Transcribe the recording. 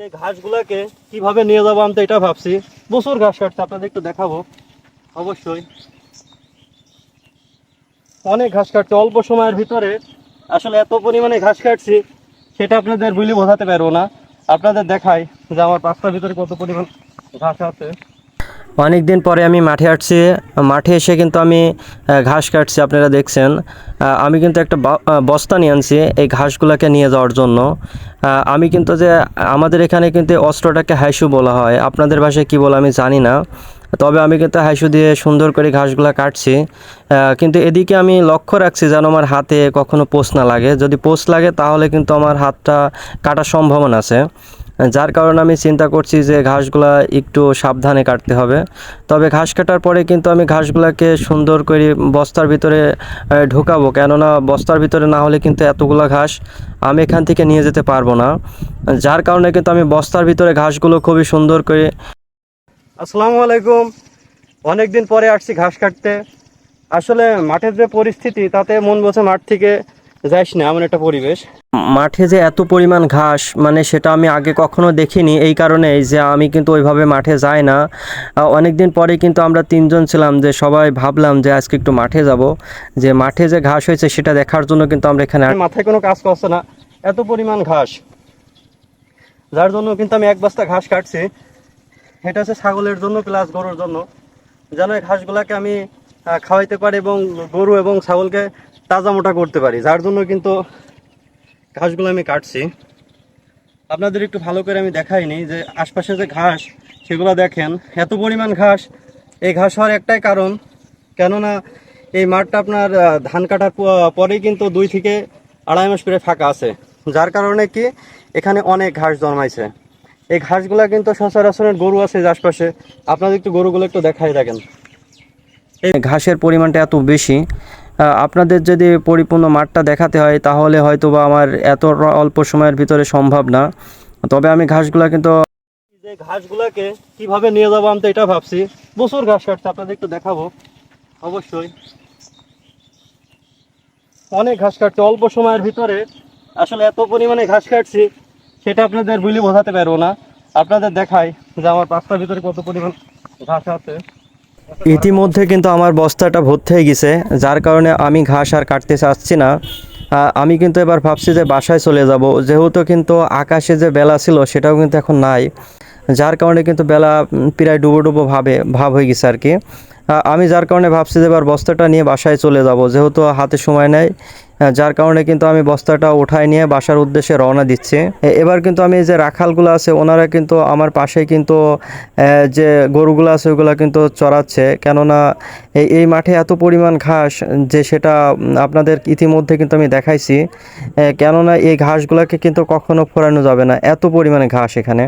যে ঘাসগুলাকে কিভাবে নিয়ে যাবো আমি তো এটা ভাবছি। প্রচুর ঘাস কাটছে, আপনাদের একটু দেখাবো। অবশ্যই অনেক ঘাস কাটছে অল্প সময়ের ভিতরে। আসলে এত পরিমাণে ঘাস কাটছি সেটা আপনাদের বলে বোঝাতে পারবো না। আপনাদের দেখাই যে আমার রাস্তার ভিতরে কত পরিমাণ ঘাস আছে। অনেক দিন পরে আমি মাঠে আসছি। মাঠে এসে কিন্তু আমি ঘাস কাটছি, আপনারা দেখছেন। আমি কিন্তু একটা বস্তা নিয়ে আনছি এই ঘাসগুলোকে নিয়ে যাওয়ার জন্য। আমি কিন্তু যে আমাদের এখানে কিন্তু অস্ত্রটাকে হাইসু বলা হয়, আপনাদের ভাষায় কী বলে আমি জানি না। তবে আমি কিন্তু হাইসু দিয়ে সুন্দর করে ঘাসগুলো কাটছি। কিন্তু এদিকে আমি লক্ষ্য রাখছি যেন আমার হাতে কখনো পোষ না লাগে। যদি পোষ লাগে তাহলে কিন্তু আমার হাতটা কাটার সম্ভাবনা আছে। যার কারণে আমি চিন্তা করছি যে ঘাসগুলা একটু সাবধানে কাটতে হবে। তবে ঘাস কাটার পরে কিন্তু আমি ঘাসগুলাকে সুন্দর করে বস্তার ভিতরে ঢোকাবো, কেননা বস্তার ভিতরে না হলে কিন্তু এতগুলো ঘাস আমি এখান থেকে নিয়ে যেতে পারবো না। যার কারণে কিন্তু আমি বস্তার ভিতরে ঘাসগুলো খুবই সুন্দর করে। আসসালামু আলাইকুম। অনেকদিন পরে আসছি ঘাস কাটতে। আসলে মাঠের যে পরিস্থিতি তাতে মন বলছে মাঠ থেকে যাইস না, এমন একটা পরিবেশ। মাঠে যে এত পরিমাণ ঘাস, মানে সেটা আমি আগে কখনো দেখিনি। এই কারণেই যে আমি কিন্তু ওইভাবে মাঠে যাই না। অনেক দিন পরে কিন্তু আমরা তিনজন ছিলাম, যে সবাই ভাবলাম যে আজকে একটু মাঠে যাব, যে মাঠে যে ঘাস হয়েছে সেটা দেখার জন্য কিন্তু আমরা এখানে। মাথায় কোনো কাজ করছে না, এত পরিমাণ ঘাস। যার জন্য কিন্তু আমি এক বস্তা ঘাস কাটছি। এটা হচ্ছে ছাগলের জন্য প্লাস গরুর জন্য, যেন এই ঘাসগুলাকে আমি খাওয়াইতে পারি এবং গরু এবং ছাগলকে তাজা মোটা করতে পারি। যার জন্য কিন্তু ঘাসগুলো আমি কাটছি। আপনাদের একটু ভালো করে আমি দেখাইনি যে আশপাশে যে ঘাস সেগুলো দেখেন, এত পরিমাণ ঘাস। এই ঘাস হওয়ার একটাই কারণ, কেননা এই মাঠটা আপনার ধান কাটার পরেই কিন্তু 2 থেকে আড়াই মাস করে ফাঁকা আছে। যার কারণে কি এখানে অনেক ঘাস জন্মাইছে। এই ঘাসগুলা কিন্তু সচরাচরের গরু আছে যে আশপাশে, আপনাদের একটু গরুগুলো একটু দেখাই দেখেন। এই ঘাসের পরিমাণটা এত বেশি। আপনাদের যদি পরিপূর্ণ মাঠটা দেখাতে হয় তাহলে হয়তো বা আমার এত অল্প সময়ের ভিতরে সম্ভব না। তবে আমি ঘাসগুলা কিন্তু যে ঘাসগুলাকে কিভাবে নিয়ে যাবো আমি তো এটা ভাবছি। প্রচুর ঘাস কাটছে, আপনাদের একটু দেখাবো। অবশ্যই অনেক ঘাস কাটছে অল্প সময়ের ভিতরে। আসলে এত পরিমাণে ঘাস কাটছি সেটা আপনাদের বলে বোঝাতে পারবো না। আপনাদের দেখাই যে আমার রাস্তার ভিতরে কত পরিমাণ ঘাস আছে। ইতিমধ্যে কিন্তু আমার বস্তাটা ভর্তি হয়ে গেছে, যার কারণে আমি ঘাস আর কাটতে চাচ্ছি না। আমি কিন্তু এবার ভাবছি যে বাসায় চলে যাব, যেহেতু কিন্তু আকাশে যে বেলা ছিল সেটাও কিন্তু এখন নাই। যার কারণে কিন্তু বেলা প্রায় ডুবো ডুবো ভাব হয়ে গেছে আর কি। আমি যার কারণে ভাবছি যে এবার বস্তাটা নিয়ে বাসায় চলে যাব, যেহেতু হাতে সময় নেই। যার কারণে কিন্তু আমি বস্তাটা উঠায় নিয়ে বাসার উদ্দেশ্যে রওনা দিচ্ছি। এবার কিন্তু আমি যে রাখালগুলো আছে ওনারা কিন্তু আমার পাশে কিন্তু যে গরুগুলো আছে ওগুলো কিন্তু চড়াচ্ছে, কেননা এই মাঠে এত পরিমাণ ঘাস যে সেটা আপনাদের ইতিমধ্যে কিন্তু আমি দেখাইছি। কেননা এই ঘাসগুলোকে কিন্তু কখনো ফোরানো যাবে না, এত পরিমাণে ঘাস এখানে।